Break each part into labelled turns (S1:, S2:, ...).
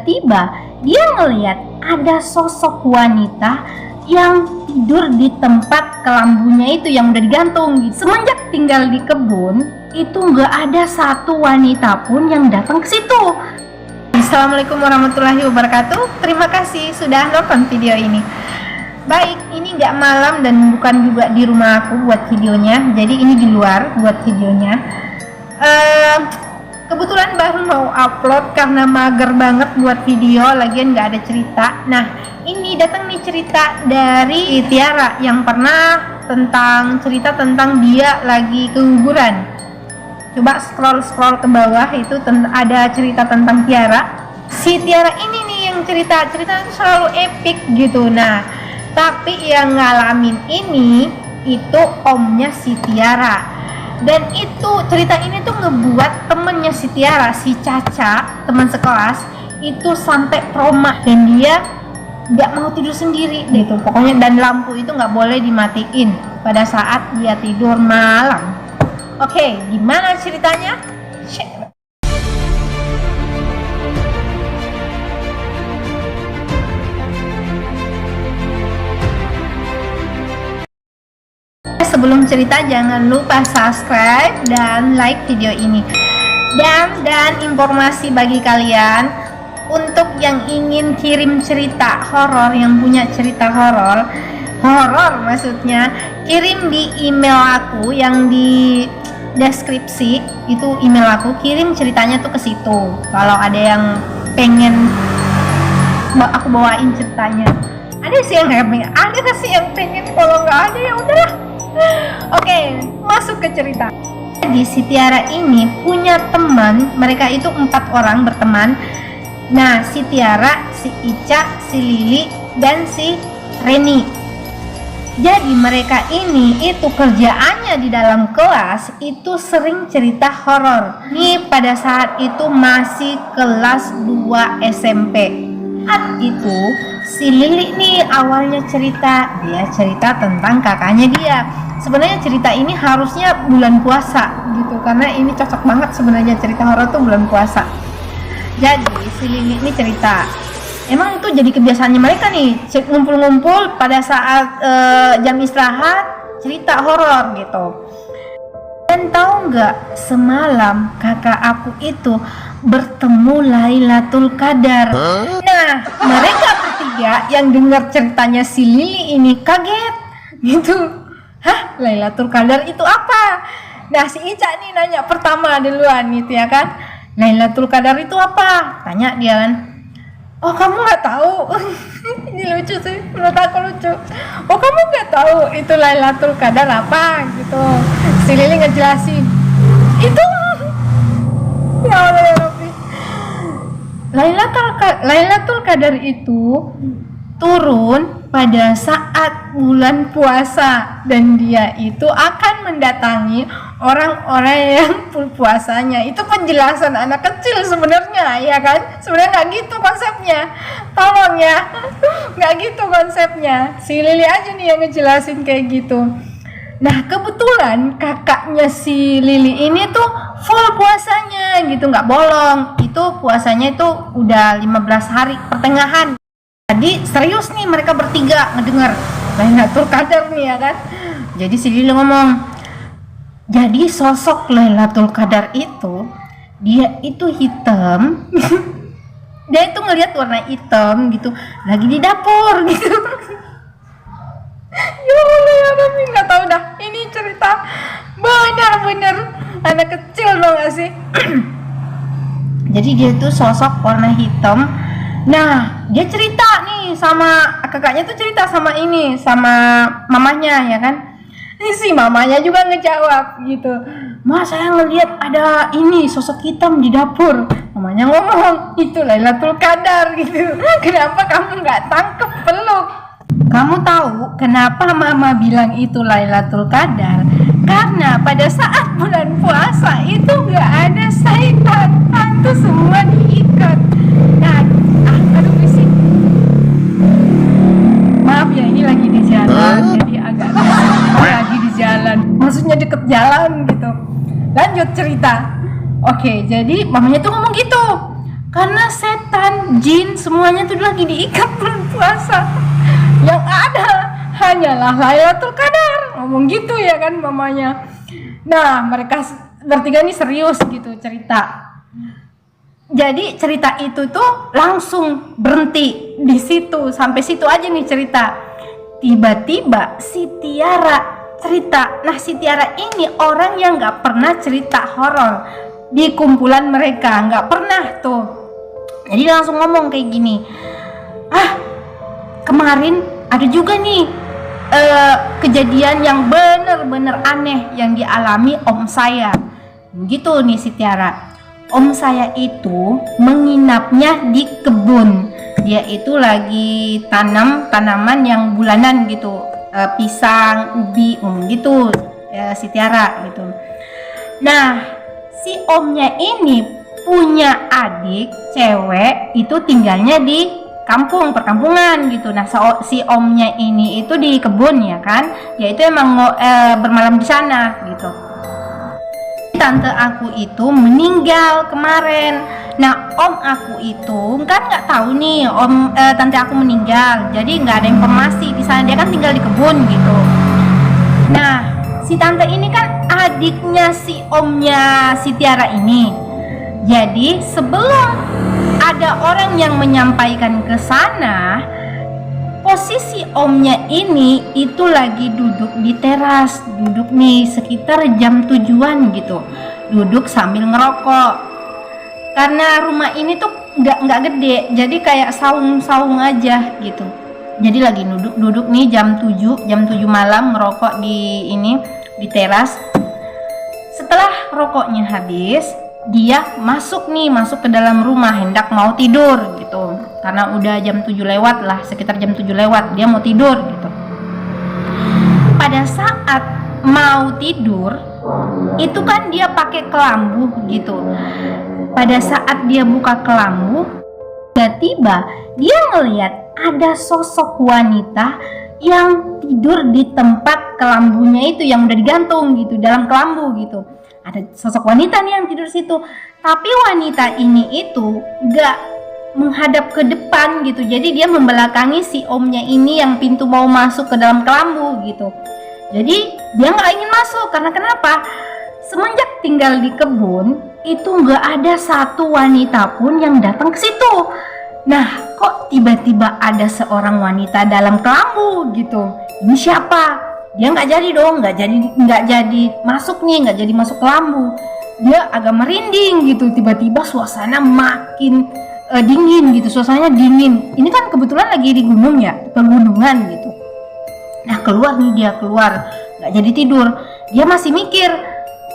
S1: tiba-tiba dia ngelihat ada sosok wanita yang tidur di tempat kelambunya itu yang udah digantung gitu. Semenjak tinggal di kebun itu nggak ada satu wanita pun yang datang ke situ. Assalamualaikum warahmatullahi wabarakatuh. Terima kasih sudah nonton video ini. Baik, ini nggak malam dan bukan juga di rumah aku buat videonya, jadi ini di luar buat videonya. Kebetulan baru mau upload karena mager banget buat video, lagian nggak ada cerita. Nah, ini datang nih cerita dari Tiara yang pernah cerita tentang dia lagi keguguran. Coba scroll ke bawah, itu ada cerita tentang Tiara. Si Tiara ini nih yang cerita itu selalu epic gitu. Nah, tapi yang ngalamin ini itu omnya si Tiara. Dan itu cerita ini tuh ngebuat temennya si Tiara, si Caca, teman sekelas, itu sampai trauma dan dia nggak mau tidur sendiri gitu. Pokoknya dan lampu itu nggak boleh dimatiin pada saat dia tidur malam. Oke, gimana ceritanya? Share. Sebelum cerita jangan lupa subscribe dan like video ini. Dan informasi bagi kalian untuk yang ingin kirim cerita horor, yang punya cerita horor maksudnya, kirim di email aku yang di deskripsi, itu email aku, kirim ceritanya tuh ke situ. Kalau ada yang pengen aku bawain ceritanya. Ada sih yang pengen, kalau nggak ada ya udahlah. Oke, masuk ke cerita. Jadi si Tiara ini punya teman, mereka itu 4 orang berteman. Nah, si Tiara, si Ica, si Lili, dan si Reni. Jadi mereka ini itu kerjaannya di dalam kelas itu sering cerita horor. Ini pada saat itu masih kelas 2 SMP. Saat itu si Lili nih awalnya cerita tentang kakaknya dia. Sebenarnya cerita ini harusnya bulan puasa gitu, karena ini cocok banget sebenarnya cerita horor tuh bulan puasa. Jadi si Lili ini cerita, emang itu jadi kebiasaannya mereka nih, ngumpul-ngumpul pada saat jam istirahat cerita horor gitu. Dan tahu nggak, semalam kakak aku itu bertemu Lailatul Qadar. Nah, mereka bertiga yang dengar ceritanya si Lili ini kaget gitu. Hah, Lailatul Qadar itu apa? Nah, si Ica nih nanya pertama duluan gitu ya kan. Lailatul Qadar itu apa? Tanya dia kan. Oh, kamu nggak tahu? Ini lucu sih, menurut aku lucu. Oh, kamu nggak tahu itu Lailatul Qadar apa gitu. Si Lili ngejelasin. Itu ya Allah ya Rabbi. Lailatul Qadar itu turun pada saat bulan puasa dan dia itu akan mendatangi orang-orang yang puasanya. Itu penjelasan anak kecil sebenarnya, ya kan? Sebenarnya nggak gitu konsepnya, tolong ya. Nggak gitu konsepnya. Si Lili aja nih yang ngejelasin kayak gitu. Nah, kebetulan kakaknya si Lili ini tuh full puasanya gitu, nggak bolong. Itu puasanya itu udah 15 hari pertengahan. Jadi serius nih mereka bertiga ngedenger Lailatul Qadar nih ya kan. Jadi si Lili ngomong, jadi sosok Lailatul Qadar itu, dia itu hitam. Dia itu ngelihat warna hitam gitu, lagi di dapur gitu. Ya Allah ya Rabbi, nggak tahu dah. Ini cerita benar-benar anak kecil dong gak sih? Jadi dia itu sosok warna hitam. Nah, dia cerita nih sama kakaknya tuh, cerita sama mamanya ya kan. Ini si mamanya juga ngejawab gitu. Ma, saya ngelihat ada ini sosok hitam di dapur. Mamanya ngomong, itu Lailatul Qadar gitu. Kenapa kamu nggak tangkep peluk? Kamu tahu kenapa mama bilang itu Lailatul Qadar? Karena pada saat bulan puasa itu nggak ada syaitan, hantu semua diikat. Nah, aduh berisik. Maaf ya, ini lagi di jalan, jadi agak lagi di jalan. Maksudnya deket jalan gitu. Lanjut cerita. Oke, jadi mamanya tuh ngomong gitu. Karena setan setan, jin, semuanya tuh lagi diikat bulan puasa. Yang ada hanyalah Lailatul Qadar, ngomong gitu ya kan mamanya. Nah mereka bertiga ini serius gitu cerita. Jadi cerita itu tuh langsung berhenti di situ, sampai situ aja nih cerita. Tiba-tiba si Tiara cerita. Nah si Tiara ini orang yang nggak pernah cerita horor di kumpulan mereka, nggak pernah tuh. Jadi langsung ngomong kayak gini, kemarin ada juga nih kejadian yang bener-bener aneh yang dialami om saya. Gitu nih si Tiara. Om saya itu menginapnya di kebun. Dia itu lagi tanam tanaman yang bulanan gitu, pisang, ubi, gitu si Tiara gitu. Nah si omnya ini punya adik cewek itu tinggalnya di kampung, perkampungan gitu. Nah si omnya ini itu di kebun ya kan, dia itu emang bermalam di sana gitu. Tante aku itu meninggal kemarin. Nah om aku itu kan nggak tahu nih tante aku meninggal, jadi nggak ada informasi di sana. Dia kan tinggal di kebun gitu. Nah si tante ini kan adiknya si omnya si Tiara ini. Jadi sebelum ada orang yang menyampaikan ke sana, posisi omnya ini itu lagi duduk di teras, duduk nih sekitar jam 7-an gitu, duduk sambil ngerokok. Karena rumah ini tuh nggak gede, jadi kayak saung aja gitu. Jadi lagi duduk nih jam 7 malam ngerokok di teras. Setelah rokoknya habis, dia masuk ke dalam rumah, hendak mau tidur gitu. Karena udah jam 7 lewat lah, sekitar jam 7 lewat, dia mau tidur gitu. Pada saat mau tidur, itu kan dia pakai kelambu gitu. Pada saat dia buka kelambu, tiba-tiba dia ngelihat ada sosok wanita yang tidur di tempat kelambunya itu yang udah digantung gitu, dalam kelambu gitu. Ada sosok wanita nih yang tidur situ, tapi wanita ini itu gak menghadap ke depan gitu. Jadi dia membelakangi si omnya ini yang pintu mau masuk ke dalam kelambu gitu. Jadi dia gak ingin masuk, karena kenapa? Semenjak tinggal di kebun itu gak ada satu wanita pun yang datang ke situ. Nah kok tiba-tiba ada seorang wanita dalam kelambu gitu, ini siapa? Dia nggak jadi dong, nggak jadi masuk kelambu. Dia agak merinding gitu. Tiba-tiba suasana makin dingin gitu, suasananya dingin. Ini kan kebetulan lagi di gunung ya, pegunungan gitu. Nah keluar, nggak jadi tidur. Dia masih mikir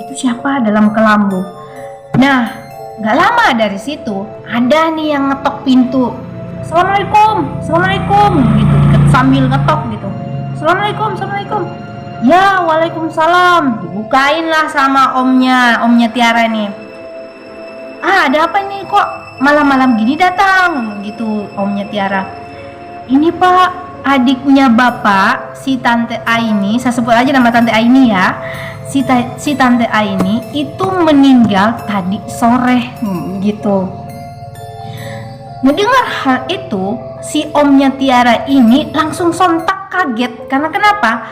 S1: itu siapa dalam kelambu. Nah nggak lama dari situ ada nih yang ngetok pintu. Assalamualaikum gitu, sambil ngetok gitu. Assalamualaikum. Ya, waalaikumsalam. Dibukain lah sama omnya Tiara nih. Ada apa nih kok malam-malam gini datang gitu omnya Tiara. Ini pak, adiknya bapak, si tante Aini, saya sebut aja nama tante Aini ya. Si tante Aini itu meninggal tadi sore gitu. Mendengar hal itu, si omnya Tiara ini langsung sontak kaget. Karena kenapa?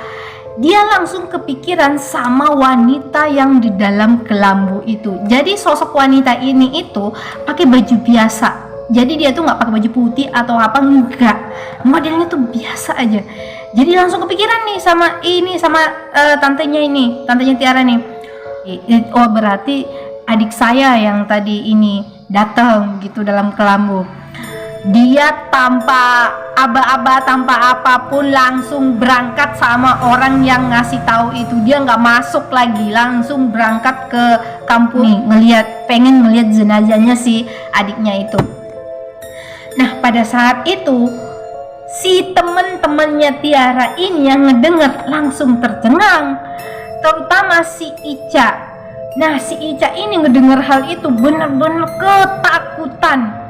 S1: Dia langsung kepikiran sama wanita yang di dalam kelambu itu. Jadi sosok wanita ini itu pakai baju biasa. Jadi dia tuh nggak pakai baju putih atau apa, enggak. Modelnya tuh biasa aja. Jadi langsung kepikiran nih sama tantenya Tiara nih. Oh berarti adik saya yang tadi ini datang gitu dalam kelambu. Dia tanpa aba-aba, tanpa apapun langsung berangkat sama orang yang ngasih tahu itu. Dia nggak masuk lagi, langsung berangkat ke kampung nih, pengen ngelihat jenazahnya si adiknya itu. Nah pada saat itu si temen-temennya Tiara ini yang ngedenger langsung tercengang, terutama si Ica. Nah si Ica ini ngedenger hal itu bener-bener ketakutan.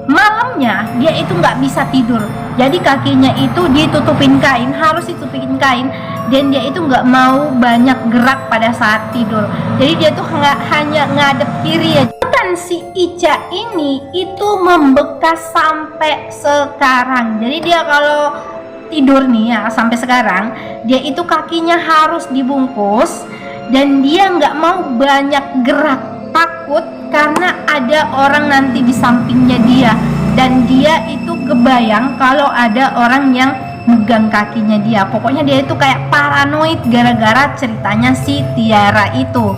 S1: Malamnya dia itu nggak bisa tidur, jadi kakinya itu harus ditutupin kain, dan dia itu nggak mau banyak gerak pada saat tidur. Jadi dia tuh hanya ngadep kiri aja. dan si Ica ini itu membekas sampai sekarang. Jadi dia kalau tidur nih ya sampai sekarang, dia itu kakinya harus dibungkus dan dia nggak mau banyak gerak, takut karena ada orang nanti di sampingnya dia, dan dia itu kebayang kalau ada orang yang megang kakinya dia. Pokoknya dia itu kayak paranoid gara-gara ceritanya si Tiara itu.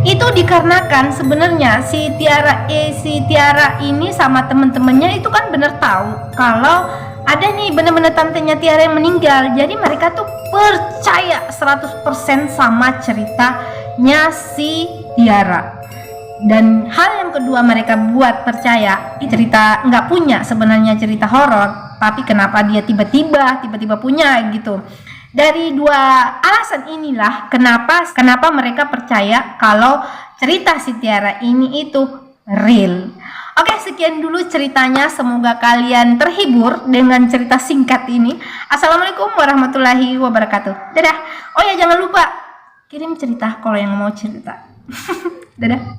S1: Itu dikarenakan sebenarnya si Tiara ini sama temen-temennya itu kan bener tahu kalau ada nih bener-bener tantenya Tiara yang meninggal. Jadi mereka tuh percaya 100% sama ceritanya si Tiara. Dan hal yang kedua mereka buat percaya, cerita nggak punya sebenarnya cerita horor, tapi kenapa dia tiba-tiba punya gitu. Dari dua alasan inilah kenapa mereka percaya kalau cerita si Tiara ini itu real. Oke, sekian dulu ceritanya. Semoga kalian terhibur dengan cerita singkat ini. Assalamualaikum warahmatullahi wabarakatuh. Dadah. Oh ya, jangan lupa kirim cerita kalau yang mau cerita. Dadah.